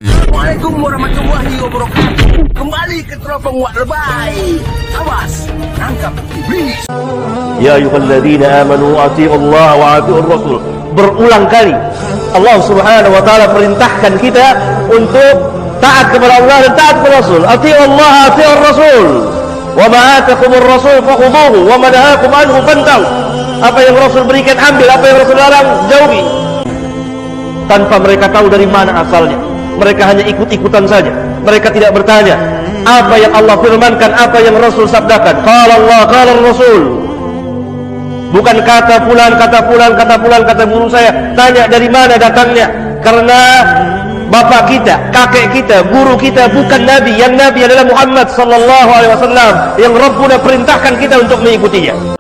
Assalamualaikum warahmatullahi wabarakatuh. Kembali ke teropong Wak Lebay. Awas, tangkap iblis. Ya ayyuhalladzina amanu atii'u Allah wa atii'ur rasul. Berulang kali Allah Subhanahu wa taala perintahkan kita untuk taat kepada Allah dan taat kepada Rasul. Atii'u Allah, atii'ur rasul. Wa ma atakumur rasul fakhudhuhu wa ma nahakum anhu fantahu. Apa yang Rasul berikan ambil, apa yang Rasul larang jauhi. Tanpa mereka tahu dari mana asalnya. Mereka hanya ikut-ikutan saja. Mereka tidak bertanya apa yang Allah firmankan, apa yang Rasul sabdakan. Qala Allah, qala Rasul. Bukan kata fulan, kata fulan, kata fulan, kata guru saya. Tanya dari mana datangnya. Karena bapak kita, kakek kita, guru kita bukan Nabi. Yang Nabi adalah Muhammad sallallahu alaihi wasallam yang Rabbuna perintahkan kita untuk mengikutinya.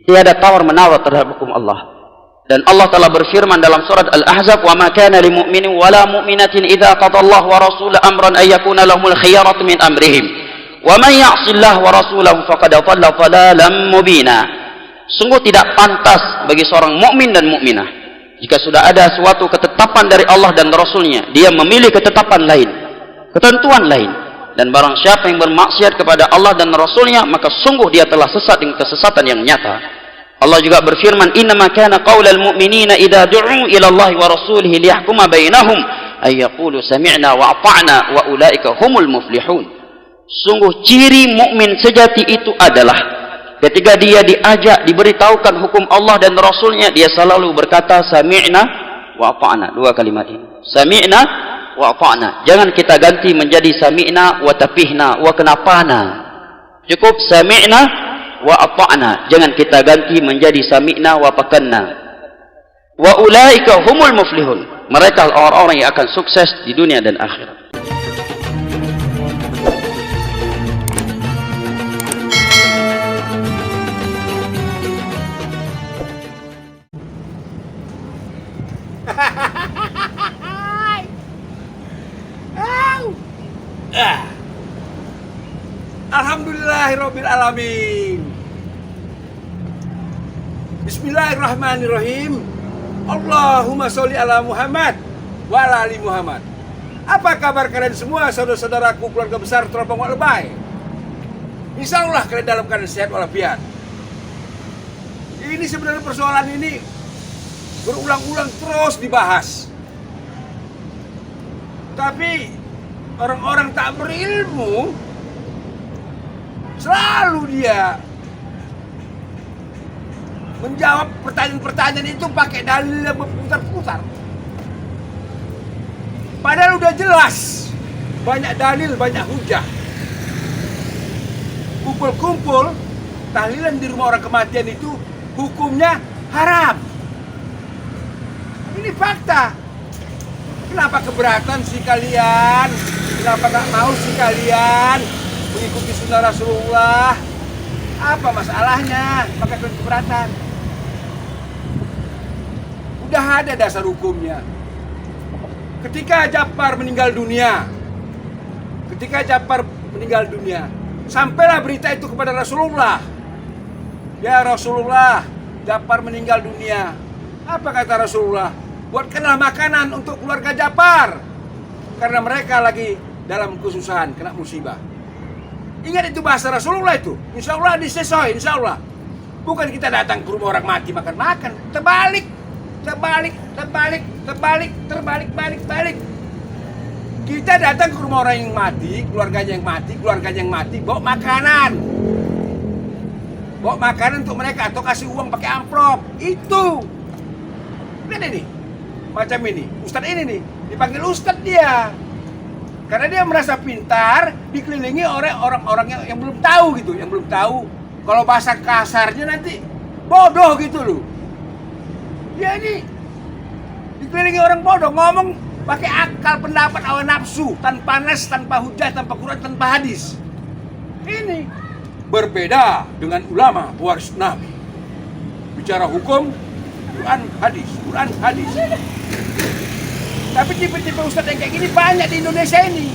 Tiada tawar-menawar terhadap hukum Allah. Dan Allah telah berfirman dalam surat Al-Ahzab, "Wa ma kana lil mu'minin wa la mu'minatin idza qada Allah wa rasuluhu amran ay yakuna lahumul khiyaratu min amrihim. Wa man ya'si Allah wa rasulahu faqad dhalla dhalalan mubina." Sungguh tidak pantas bagi seorang mukmin dan mukminah jika sudah ada suatu ketetapan dari Allah dan Rasulnya, dia memilih ketetapan lain, ketentuan lain. Dan barang siapa yang bermaksiat kepada Allah dan Rasulnya, maka sungguh dia telah sesat dengan kesesatan yang nyata. Allah juga berfirman, "Innama kana qaulal mu'minina idza du'u ila Allah wa rasulihi liyahkuma bainahum ay yaqulu sami'na wa ata'na wa ulaika humul muflihun." Sungguh ciri mukmin sejati itu adalah ketika dia diajak, diberitahukan hukum Allah dan Rasulnya, dia selalu berkata sami'na wa ata'na. Dua kalimat ini. Sami'na wa ata'na. Jangan kita ganti menjadi sami'na wa tapihna wa kenapana. Cukup sami'na wa ata'na. Jangan kita ganti menjadi sami'na wa pakanna. Wa ulaika humul muflihun. Mereka orang-orang yang akan sukses di dunia dan akhirat. Alhamdulillahirabbil alamin. Bismillahirrahmanirrahim. Allahumma sholli ala Muhammad wa ala ali Muhammad. Apa kabar kalian semua, saudara-saudaraku, keluarga besar Teropong Wak Lebay? Insyaallah kalian dalam keadaan sehat walafiat. Ini sebenarnya persoalan ini berulang-ulang terus dibahas. Tapi orang-orang tak berilmu selalu dia menjawab pertanyaan-pertanyaan itu pakai dalil yang berputar-putar. Padahal udah jelas, banyak dalil, banyak hujah. Kumpul-kumpul, tahlilan di rumah orang kematian itu hukumnya haram. Ini fakta. Kenapa keberatan sih kalian? Kenapa tak mau sih kalian mengikuti sunnah Rasulullah? Apa masalahnya? Maka kalian keberatan. Udah ada dasar hukumnya. Ketika Ja'far meninggal dunia, sampailah berita itu kepada Rasulullah. Ya Rasulullah, Ja'far meninggal dunia. Apa kata Rasulullah? Buatkanlah makanan untuk keluarga Ja'far, karena mereka lagi dalam kesusahan, kena musibah. Ingat itu bahasa Rasulullah itu. Insya Allah disesuai, insya Allah. Bukan kita datang ke rumah orang mati makan-makan. Terbalik. Kita datang ke rumah orang yang mati, keluarganya yang mati, bawa makanan. Bawa makanan untuk mereka atau kasih uang pakai amplop. Itu. Lihat ini. Macam ini. Ustadz ini nih, dipanggil Ustadz dia. Karena dia merasa pintar, dikelilingi oleh orang-orang yang belum tahu gitu, yang belum tahu. Kalau bahasa kasarnya nanti bodoh gitu loh. Dia ini dikelilingi orang bodoh, ngomong pakai akal, pendapat, hawa nafsu, tanpa nas, tanpa hujah, tanpa Quran, tanpa hadis. Ini berbeda dengan ulama pewaris Nabi. Bicara hukum, Quran, hadis. Tapi tipe-tipe ustadz yang kayak gini banyak di Indonesia ini.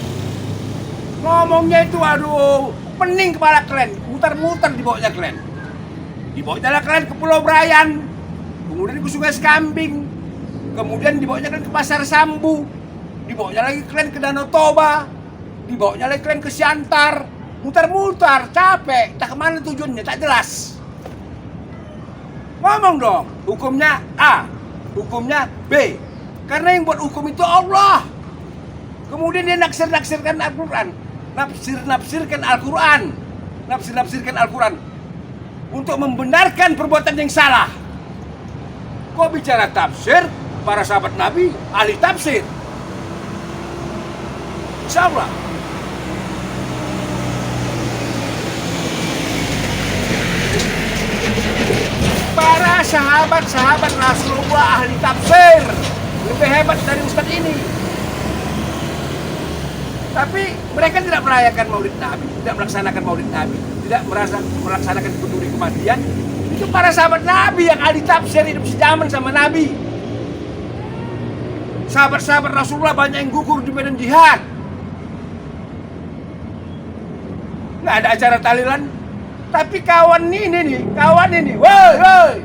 Ngomongnya itu aduh, pening kepala kalian, muter-muter dibawanya kalian. Dibawanya kalian ke Pulau Brayan, kemudian ke Sungai Sekambing, kemudian dibawanya kalian ke Pasar Sambu, dibawanya lagi kalian ke Danau Toba, dibawanya lagi kalian ke Siantar, mutar-mutar, capek, tak kemana tujuannya, tak jelas. Ngomong dong, hukumnya A, hukumnya B. Karena yang buat hukum itu Allah. Kemudian dia naksir-naksirkan Al-Quran, nafsir-nafsirkan Al-Quran untuk membenarkan perbuatan yang salah. Kok bicara tafsir, para sahabat Nabi ahli tafsir. Insya Allah. Para sahabat-sahabat Rasulullah ahli tafsir lebih hebat dari Ustadz ini. Tapi mereka tidak merayakan Maulid Nabi, tidak melaksanakan Maulid Nabi, tidak melaksanakan peduli kematian. Itu para sahabat Nabi yang ahli tafsir, hidup sejaman sama Nabi. Sahabat-sahabat Rasulullah banyak yang gugur di medan jihad. Nggak ada acara tahlilan. Tapi kawan ini, woi,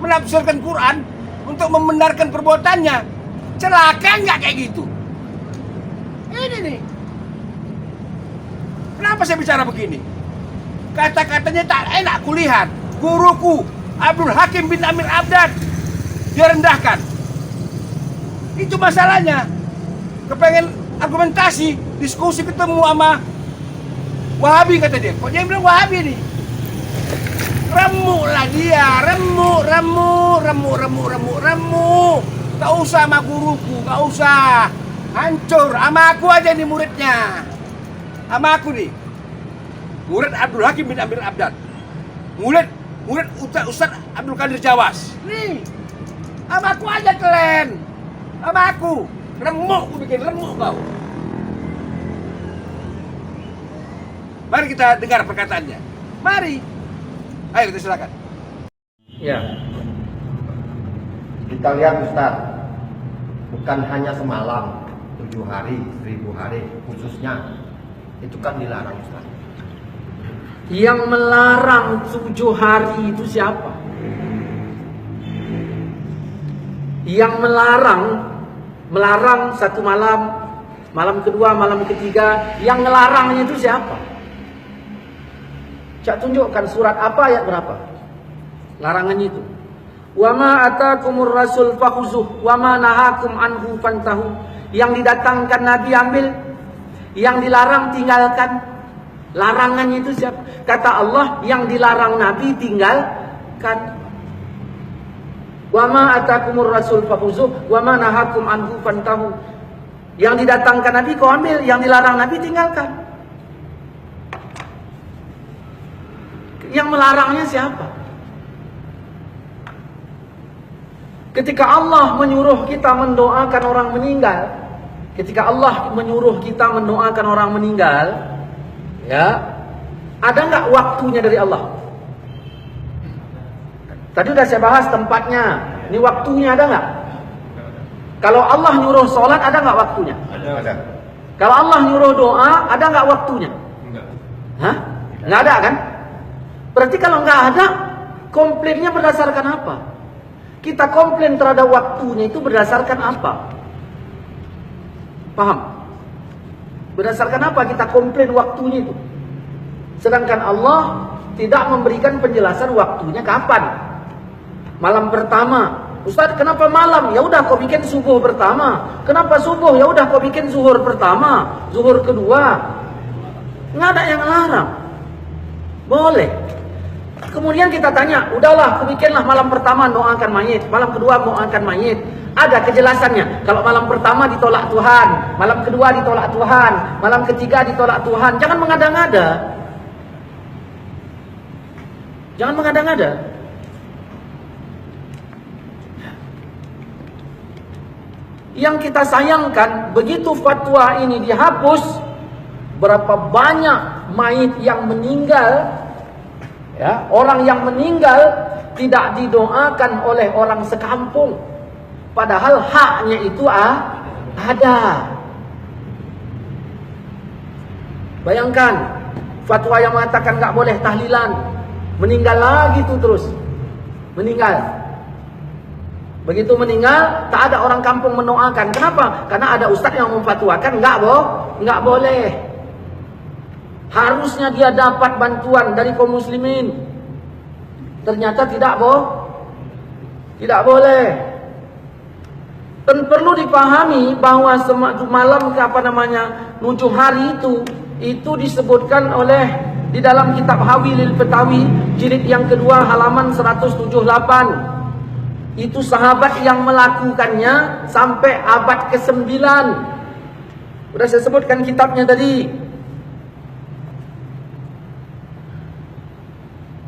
menafsirkan Quran untuk membenarkan perbuatannya. Celaka nggak kayak gitu? Ini nih. Kenapa saya bicara begini? Kata-katanya tak enak kulihat. Guruku Abdul Hakim bin Amir Abdad dia rendahkan. Itu masalahnya. Kepengen argumentasi, diskusi, ketemu sama Wahabi kata dia. Kok dia bilang Wahabi nih? Remuk lah dia, remuk. Gak usah sama guruku, gak usah. Hancur, sama aku aja nih muridnya. Sama aku nih. Murid Abdul Hakim bin Amir Abdad. Murid Ustaz Abdul Qadir Jawas. Nih. Sama aku aja kalian. Sama aku. Remuk, aku bikin remuk kau. Mari kita dengar perkataannya. Mari. Ayo kita silakan. Ya. Kita lihat Ustaz, bukan hanya semalam, 7 hari, 1000 hari khususnya. Itu kan dilarang Ustaz. Yang melarang 7 hari itu siapa? Yang melarang satu malam, malam kedua, malam ketiga, yang melarangnya itu siapa? Cak tunjukkan surat apa, ayat berapa larangannya itu. Wa ma atakumur rasul fakhuzuh wa ma nahakum anhu fantahu. Yang didatangkan Nabi ambil, yang dilarang tinggalkan. Larangannya itu siapa? Kata Allah, yang dilarang Nabi tinggalkan. Wa ma atakumur rasul fakhuzuh wa ma nahakum anhu fantahu. Yang didatangkan Nabi kau ambil, yang dilarang Nabi tinggalkan. Yang melarangnya siapa? Ketika Allah menyuruh kita mendoakan orang meninggal, ya, ada nggak waktunya dari Allah? Tadi udah saya bahas tempatnya. Ini waktunya ada nggak? Kalau Allah nyuruh sholat, ada nggak waktunya? Ada. Kalau Allah nyuruh doa, ada nggak waktunya? Enggak. Hah? Nggak ada kan? Berarti kalau nggak ada, komplainnya berdasarkan apa? Kita komplain terhadap waktunya itu berdasarkan apa? Paham? Berdasarkan apa kita komplain waktunya itu? Sedangkan Allah tidak memberikan penjelasan waktunya kapan. Malam pertama, Ustaz kenapa malam? Ya udah kau bikin subuh pertama. Kenapa subuh? Ya udah kau bikin zuhur pertama, zuhur kedua. Nggak ada yang larang. Boleh. Kemudian kita tanya, udahlah, aku bikinlah malam pertama doakan mayit, malam kedua doakan mayit. Ada kejelasannya. Kalau malam pertama ditolak Tuhan, malam kedua ditolak Tuhan, malam ketiga ditolak Tuhan. Jangan mengada-ngada. Jangan mengada-ngada. Yang kita sayangkan, begitu fatwa ini dihapus, berapa banyak mayit yang meninggal. Ya, orang yang meninggal tidak didoakan oleh orang sekampung, padahal haknya itu ada. Bayangkan fatwa yang mengatakan nggak boleh tahlilan, meninggal lagi tuh terus meninggal. Begitu meninggal, tak ada orang kampung mendoakan. Kenapa? Karena ada ustaz yang memfatwakan enggak boleh. Harusnya dia dapat bantuan dari kaum muslimin. Ternyata tidak boleh. Dan perlu dipahami bahwa malam nujuh hari itu disebutkan oleh di dalam kitab Hawilil Fatawi jilid yang kedua halaman 178. Itu sahabat yang melakukannya sampai abad ke-9. Sudah saya sebutkan kitabnya tadi.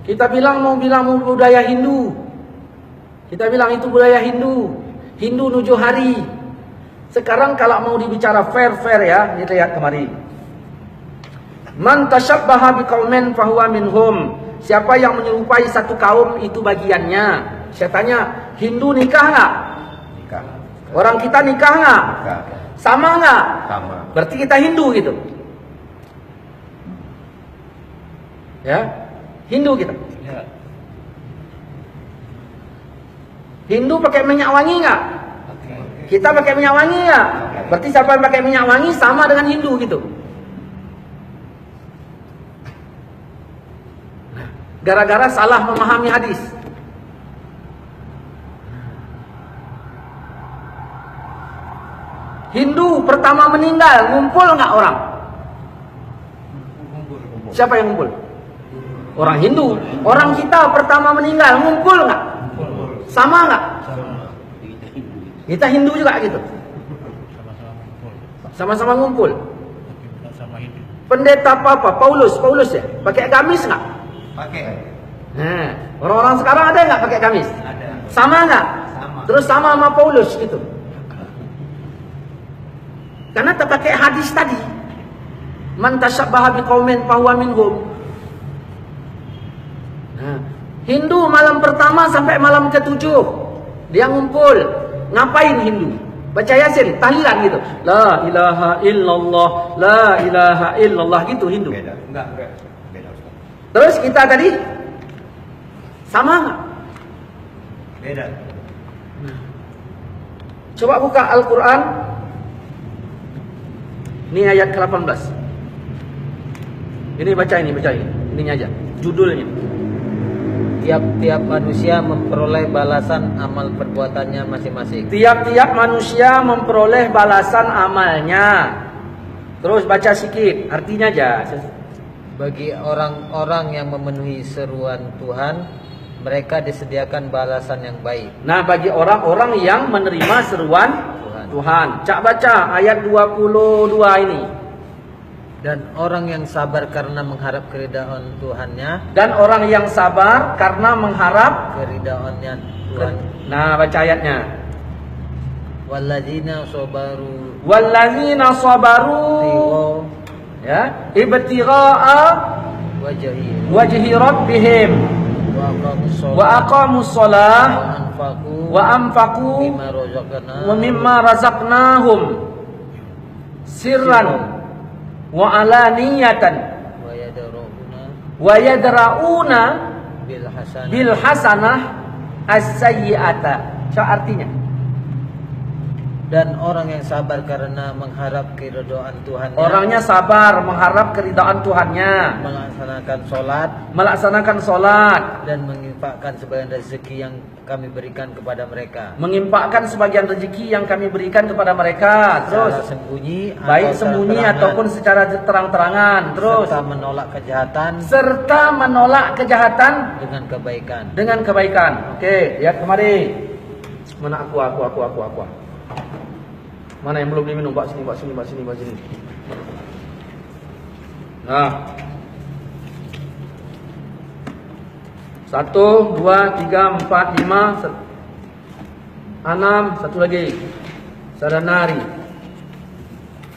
Kita bilang mau budaya Hindu. Kita bilang itu budaya Hindu. Hindu nujuh hari. Sekarang kalau mau dibicara fair ya, kita lihat kemari. Man tashabbaha biqaumin fahuwa minhum. Siapa yang menyerupai satu kaum itu bagiannya. Saya tanya, Hindu nikah enggak? Nikah. Orang kita nikah enggak? Nikah. Sama enggak? Sama. Berarti kita Hindu gitu. Ya, Hindu kita. Hindu pakai minyak wangi enggak? Kita pakai minyak wangi enggak? Berarti siapa yang pakai minyak wangi sama dengan Hindu gitu. Gara-gara salah memahami hadis. Hindu pertama meninggal, ngumpul nggak orang? Siapa yang ngumpul? Orang Hindu. Orang kita pertama meninggal, ngumpul nggak? Sama nggak? Kita Hindu juga gitu. Sama-sama ngumpul. Pendeta apa? Paulus ya? Pakai gamis nggak? Pakai. Nah, orang-orang sekarang ada nggak pakai gamis? Ada. Sama nggak? Sama. Terus sama Paulus gitu. Karena terpakai hadis tadi. Man tashabbaha biqaumin fahuwa minhum. Nah, Hindu malam pertama sampai malam ke-7 dia ngumpul. Ngapain Hindu? Baca Yasin, tahlilan gitu. La ilaha illallah, la ilaha illallah gitu Hindu. Beda. Enggak. Beda Ustaz. Terus kita tadi sama enggak? Beda. Coba buka Al-Qur'an. Ini ayat ke-18. Ini baca ini. Ininya aja. Judulnya. Tiap-tiap manusia memperoleh balasan amal perbuatannya masing-masing. Tiap-tiap manusia memperoleh balasan amalnya. Terus baca sikit, artinya aja. Bagi orang-orang yang memenuhi seruan Tuhan, mereka disediakan balasan yang baik. Nah, bagi orang-orang yang menerima seruan Tuhan. Cak baca ayat 22 ini. Dan orang yang sabar karena mengharap keridhaan Tuhannya. Dan orang yang sabar karena mengharap Keridhaannya Tuhan. Nah, baca ayatnya. Walladzina sabaru Walladzina sabaru ya, ibtigha'a wajhi rabbihim wa aqamus shalah wa anfaqu mimma razaqnahum sirran wa alaniyatan wa yadra'una bil hasanah as-sayyi'ata. Artinya, dan orang yang sabar karena mengharap keridhaan Tuhannya. Orangnya sabar mengharap keridhaan Tuhannya. Melaksanakan sholat. Dan menginfakkan sebagian rezeki yang kami berikan kepada mereka. Menginfakkan sebagian rezeki yang kami berikan kepada mereka. Terus sembunyi, baik sembunyi ataupun secara terang-terangan. Terus serta menolak kejahatan dengan kebaikan. Oke, lihat kemari. Mana aku. Mana yang belum diminum? Bawa sini. Nah. 1, 2, 3, 4, 5, 6, satu lagi. Sadanari.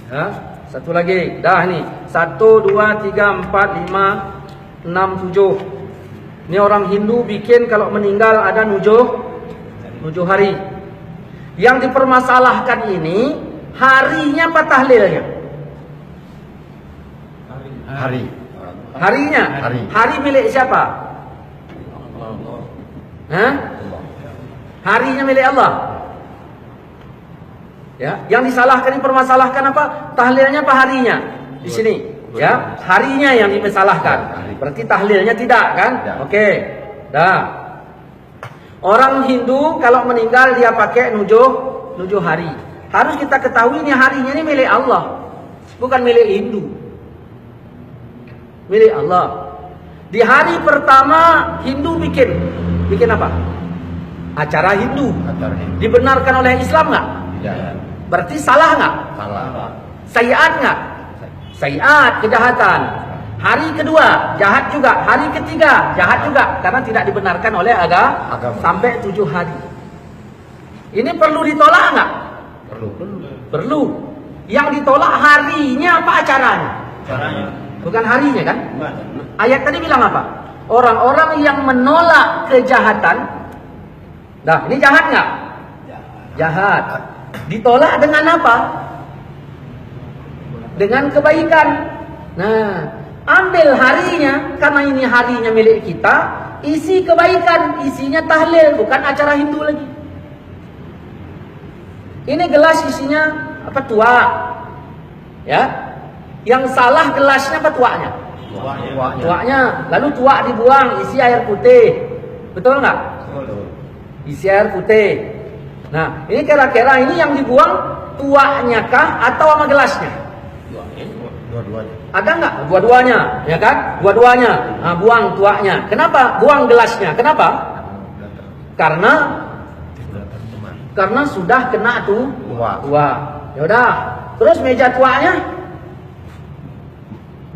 Ya, satu lagi. Dah ni. 1, 2, 3, 4, 5, 6, 7. Ini orang Hindu bikin kalau meninggal ada 7 hari. Yang dipermasalahkan ini harinya apa tahlilnya? Harinya. Hari milik siapa? Hah? Harinya milik Allah. Ya, yang disalahkan, dipermasalahkan apa? Tahlilnya apa harinya? Di sini, ya, harinya yang dimasalahkan. Berarti tahlilnya tidak kan? Oke. Dah. Orang Hindu kalau meninggal dia pakai nujuh hari. Harus kita ketahui ini harinya ini milik Allah, bukan milik Hindu. Milik Allah. Di hari pertama Hindu bikin apa? Acara Hindu. Dibenarkan oleh Islam nggak? Tidak. Berarti salah nggak? Salah. Sayiat nggak? Sayiat, kejahatan. Hari kedua jahat juga. Hari ketiga jahat juga, karena tidak dibenarkan oleh agama. Sampai 7 hari. Ini perlu ditolak nggak? Perlu. Yang ditolak harinya apa acaranya? Bukan harinya kan? Ayat tadi bilang apa? Orang-orang yang menolak kejahatan. Nah, ini jahat nggak? Jahat. Ditolak dengan apa? Dengan kebaikan. Nah, ambil harinya, karena ini harinya milik kita, isi kebaikan, isinya tahlil, bukan acara Hindu lagi. Ini gelas isinya apa? Tua. Ya. Yang salah gelasnya apa tuanya? Tuanya. Lalu tua dibuang, isi air putih. Betul nggak? Isi air putih. Nah, ini kira-kira ini yang dibuang tuanya kah atau sama gelasnya? Dua-duanya. Ada nggak? Dua-duanya, ya kan? Dua-duanya. Nah, buang tuanya. Kenapa? Buang gelasnya. Kenapa? Karena sudah kena tua. Ya udah. Terus meja tuanya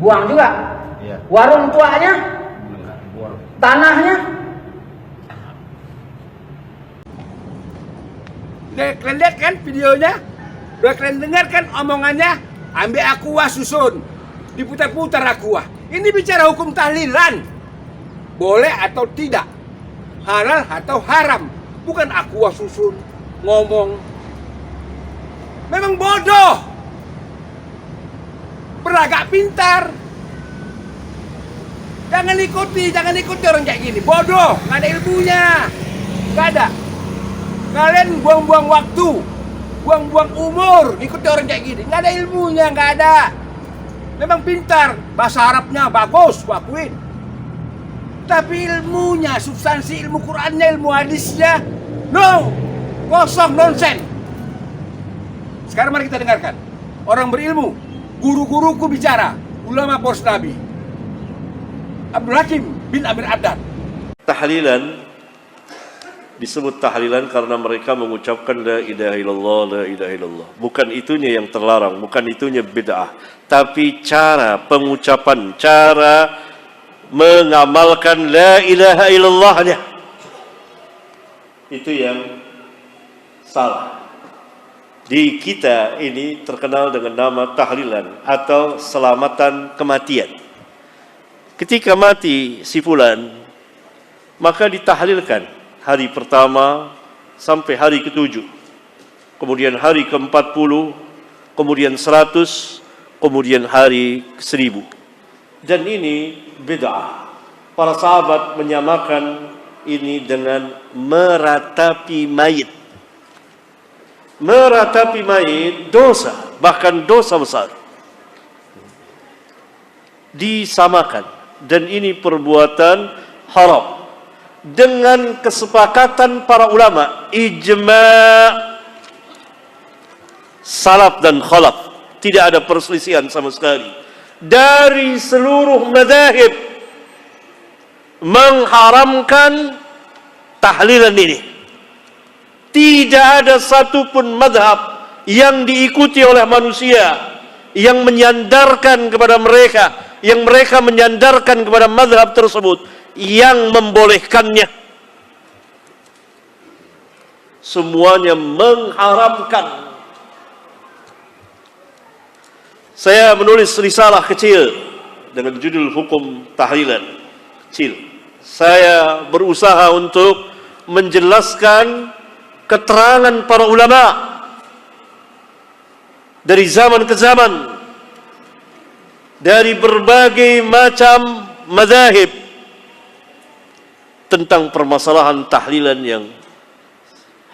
buang juga. Iya. Warung tuanya, tanahnya. Kalian lihat kan videonya? Udah kalian dengar kan omongannya? Ambil aqua susun, diputar-putar aqua. Ini bicara hukum tahlilan, boleh atau tidak, halal atau haram. Bukan aqua susun ngomong. Memang bodoh, beragak pintar. Jangan ikuti orang kayak gini. Bodoh, nggak ada ilmunya, nggak ada. Kalian buang-buang waktu, buang-buang umur, ikuti orang kayak gini. Nggak ada ilmunya, nggak ada. Memang pintar, bahasa Arabnya bagus, aku akuin. Tapi ilmunya, substansi ilmu Qurannya, ilmu hadisnya, no, kosong, nonsen. Sekarang mari kita dengarkan orang berilmu, guru-guruku bicara, ulama poros Nabi, Abdul Hakim bin Amir Addad. Tahlilan disebut tahlilan karena mereka mengucapkan la ilaha illallah, la ilaha illallah. Bukan itunya yang terlarang, bukan itunya bid'ah, tapi cara pengucapan, cara mengamalkan la ilaha illallahnya itu yang salah. Di kita ini terkenal dengan nama tahlilan atau selamatan kematian. Ketika mati si fulan, maka ditahlilkan hari pertama sampai hari ke-7, kemudian hari ke-40, kemudian 100, kemudian hari ke-1000. Dan ini bid'ah. Para sahabat menyamakan ini dengan meratapi mayit. Meratapi mayit dosa, bahkan dosa besar. Disamakan, dan ini perbuatan haram. Dengan kesepakatan para ulama, ijma' salaf dan khalaf, tidak ada perselisihan sama sekali. Dari seluruh madzhab mengharamkan tahlilan ini. Tidak ada satupun madhab yang diikuti oleh manusia yang menyandarkan kepada mereka, yang mereka menyandarkan kepada madhab tersebut yang membolehkannya. Semuanya mengharamkan. Saya menulis risalah kecil dengan judul Hukum Tahlilan. Kecil. Saya berusaha untuk menjelaskan keterangan para ulama dari zaman ke zaman, dari berbagai macam madzhab tentang permasalahan tahlilan yang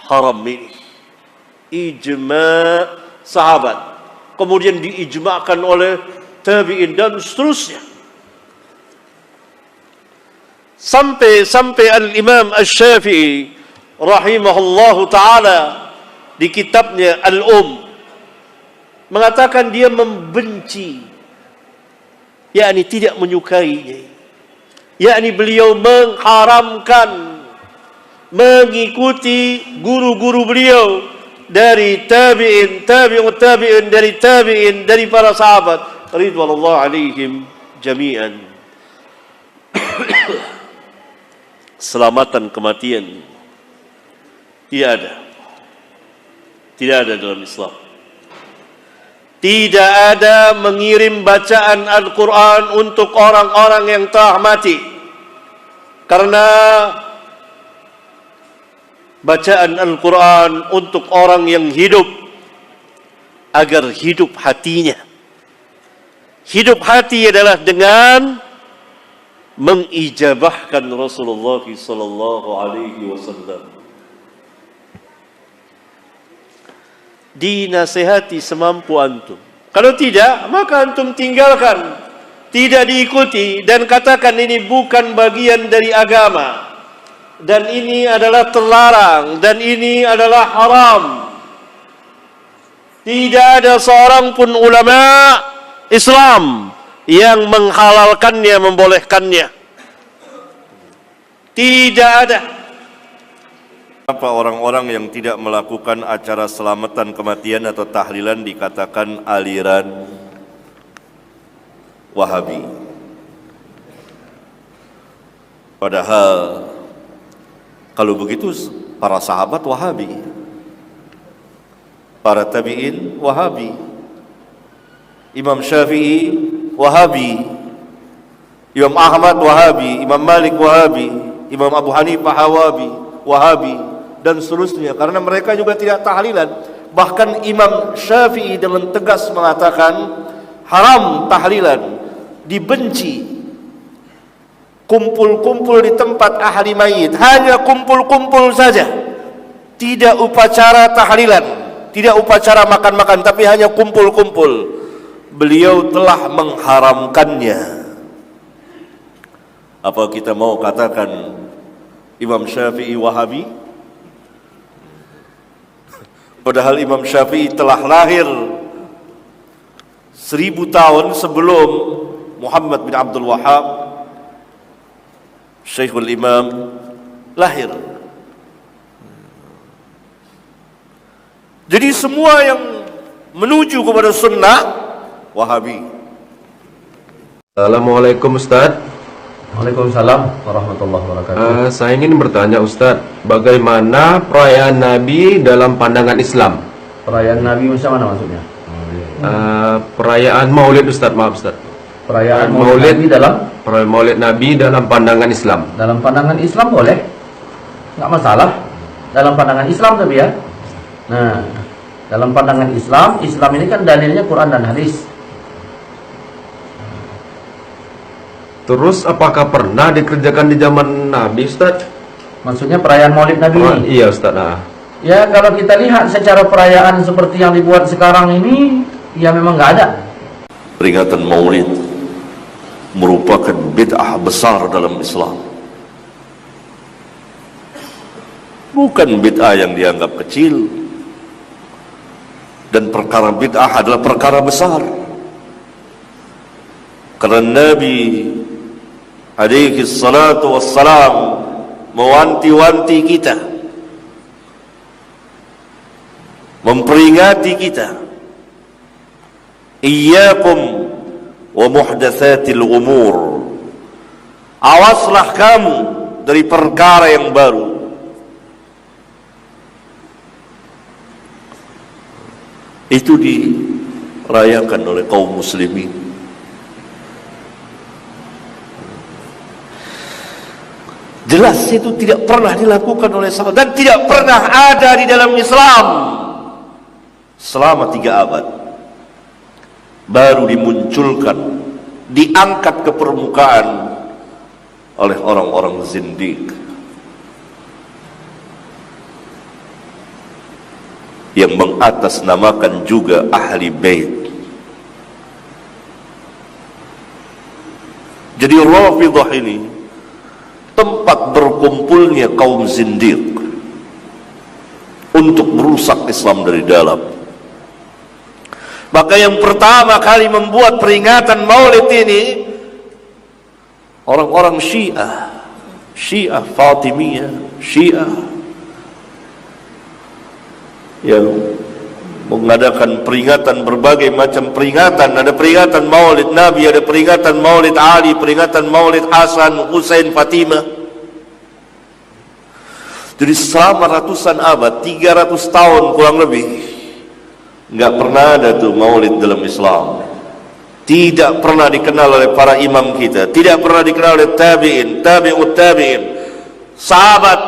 haram ini. Ijma' sahabat, kemudian diijma'kan oleh tabi'in dan seterusnya. Sampai Al-Imam Asy-Syafi'i rahimahullahu ta'ala di kitabnya mengatakan dia membenci, yakni tidak menyukainya, yakni beliau mengharamkan mengikuti guru-guru beliau dari tabi'in, tabi'ut tabi'in, dari tabi'in, dari para sahabat ridwanullah alaihim jami'an. Selamatan kematian tidak ada dalam Islam. Tidak ada mengirim bacaan Al-Quran untuk orang-orang yang telah mati, karena bacaan Al-Quran untuk orang yang hidup, agar hidup hatinya. Hidup hati adalah dengan mengijabahkan Rasulullah sallallahu alaihi wasallam. Dinasihati semampu antum. Kalau tidak, maka antum tinggalkan, tidak diikuti, dan katakan ini bukan bagian dari agama, dan ini adalah terlarang, dan ini adalah haram. Tidak ada seorang pun ulama Islam yang menghalalkannya, membolehkannya. Tidak ada. Apa orang-orang yang tidak melakukan acara selamatan kematian atau tahlilan dikatakan aliran Wahabi? Padahal kalau begitu para sahabat Wahabi, para tabi'in Wahabi, Imam Syafi'i Wahabi, Imam Ahmad Wahabi, Imam Malik Wahabi, Imam Abu Hanifah Wahabi, dan seterusnya. Karena mereka juga tidak tahlilan. Bahkan Imam Syafi'i dengan tegas mengatakan haram tahlilan, dibenci kumpul-kumpul di tempat ahli mayit, hanya kumpul-kumpul saja, tidak upacara tahlilan, tidak upacara makan-makan, tapi hanya kumpul-kumpul. Beliau telah mengharamkannya. Apa kita mau katakan Imam Syafi'i Wahabi? Padahal Imam Syafi'i telah lahir 1000 tahun sebelum Muhammad bin Abdul Wahhab, Syekhul Imam, lahir. Jadi semua yang menuju kepada sunnah Wahabi. Assalamualaikum Ustaz. Waalaikumsalam warahmatullahi wabarakatuh. Saya ingin bertanya Ustaz, bagaimana perayaan Nabi dalam pandangan Islam? Perayaan Nabi macam mana maksudnya? Perayaan Maulid Ustaz, maaf Ustaz. Perayaan Maulid perayaan Maulid Nabi dalam pandangan Islam. dalam pandangan Islam boleh, nggak masalah. Dalam pandangan Islam tapi ya. Nah, dalam pandangan Islam ini kan dalilnya Quran dan hadis. Terus apakah pernah dikerjakan di zaman Nabi Ustaz? Maksudnya perayaan Maulid Nabi ini? Iya Ustaz. Ya kalau kita lihat secara perayaan seperti yang dibuat sekarang ini, ya memang nggak ada. Peringatan Maulid merupakan bid'ah besar dalam Islam. Bukan bid'ah yang dianggap kecil. Dan perkara bid'ah adalah perkara besar. Karena Nabi alaihi salatu wassalam mewanti-wanti kita, memperingati kita, iyyakum wa muhdatsatil umur, awaslah kamu dari perkara yang baru. Itu dirayakan oleh kaum muslimin. Jelas itu tidak pernah dilakukan oleh sahabat dan tidak pernah ada di dalam Islam selama 3 abad. Baru dimunculkan, diangkat ke permukaan oleh orang-orang zindiq. yang mengatasnamakan juga ahli bait. Jadi Rafidhah ini tempat berkumpulnya kaum zindiq untuk merusak Islam dari dalam. Maka yang pertama kali membuat peringatan Maulid ini orang-orang Syiah Fatimiyah, Syiah yang mengadakan peringatan, berbagai macam peringatan. Ada peringatan Maulid Nabi, ada peringatan Maulid Ali, peringatan Maulid Hasan, Husain, Fatimah. Jadi selama ratusan abad, 300 tahun kurang lebih, nggak pernah ada tuh Maulid dalam Islam. Tidak pernah dikenal oleh para imam kita, tidak pernah dikenal oleh tabi'in, tabi'ut tabi'in, sahabat,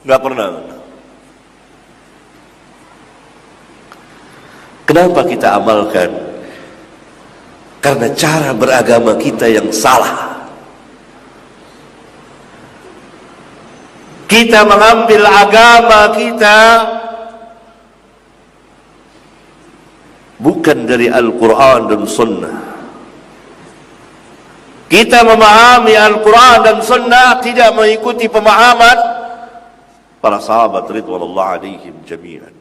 nggak pernah. Kenapa kita amalkan? Karena cara beragama kita yang salah. Kita mengambil agama kita bukan dari Al-Quran dan Sunnah. Kita memahami Al-Quran dan Sunnah tidak mengikuti pemahaman para sahabat ridwanullah alaihim jami'an.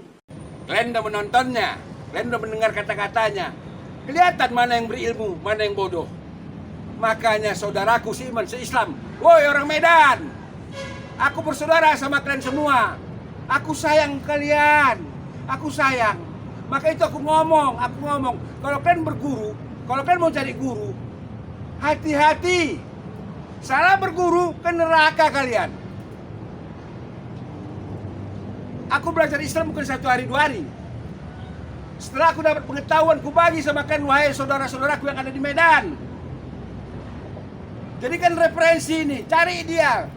Kalian udah menontonnya, kalian udah mendengar kata-katanya. Kelihatan mana yang berilmu, mana yang bodoh. Makanya saudaraku seiman seislam, woi orang Medan, aku bersaudara sama kalian semua. Aku sayang kalian, aku sayang. Maka itu aku ngomong, kalau kalian berguru, kalau kalian mau cari guru, hati-hati. Salah berguru ke neraka kalian. Aku belajar Islam bukan 1 hari 2 hari. Setelah aku dapat pengetahuan, ku bagi sama kalian, wahai saudara-saudaraku yang ada di Medan. Jadikan referensi ini, cari dia,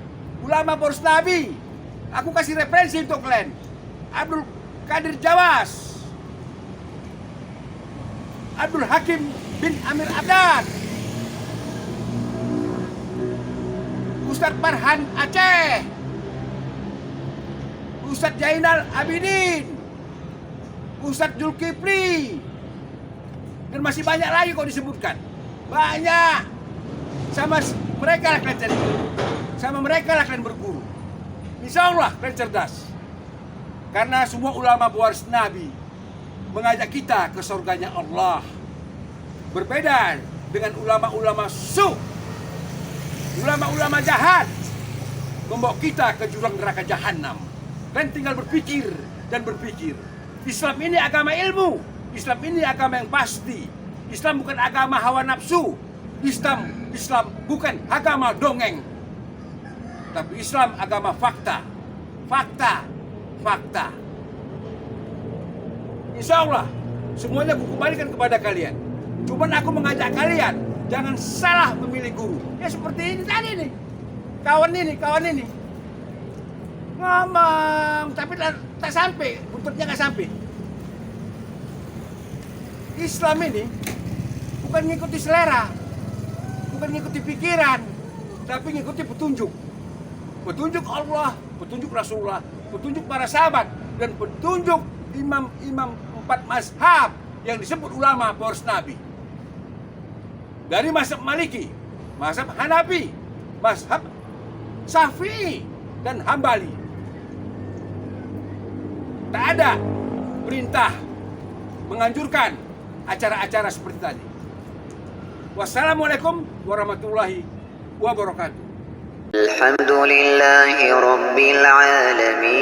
ulama poros Nabi. Aku kasih referensi untuk kalian. Abdul Qadir Jawas, Abdul Hakim bin Amir Abdan, Ustadz Farhan Aceh, Ustadz Jainal Abidin, Ustadz Zulkifli, dan masih banyak lagi kok disebutkan. Banyak. Sama mereka lah kalian cari guru. Sama mereka lah kalian berguru. Insya Allah kalian cerdas. Karena semua ulama pewaris Nabi mengajak kita ke surganya Allah. Berbeda dengan ulama-ulama su, ulama-ulama jahat, membawa kita ke jurang neraka jahanam. Kalian tinggal berpikir dan berpikir. Islam ini agama ilmu. Islam ini agama yang pasti. Islam bukan agama hawa nafsu. Islam bukan agama dongeng. Tapi Islam agama fakta. Fakta. Insya Allah semuanya aku kembalikan kepada kalian. Cuman aku mengajak kalian jangan salah memilih guru. Ya seperti ini tadi nih. Kawan ini. Ngomong tapi tak sampai, buntutnya nggak sampai. Islam ini bukan ngikuti selera, bukan ngikuti pikiran, tapi ngikuti petunjuk. Petunjuk Allah, petunjuk Rasulullah, petunjuk para sahabat, dan petunjuk imam-imam 4 mazhab yang disebut ulama poros Nabi. Dari mazhab Maliki, mazhab Hanafi, mazhab Syafi'i, dan Hambali. Tak ada perintah menganjurkan acara-acara seperti tadi. Wassalamualaikum warahmatullahi wabarakatuh. Alhamdulillahi rabbil alamin.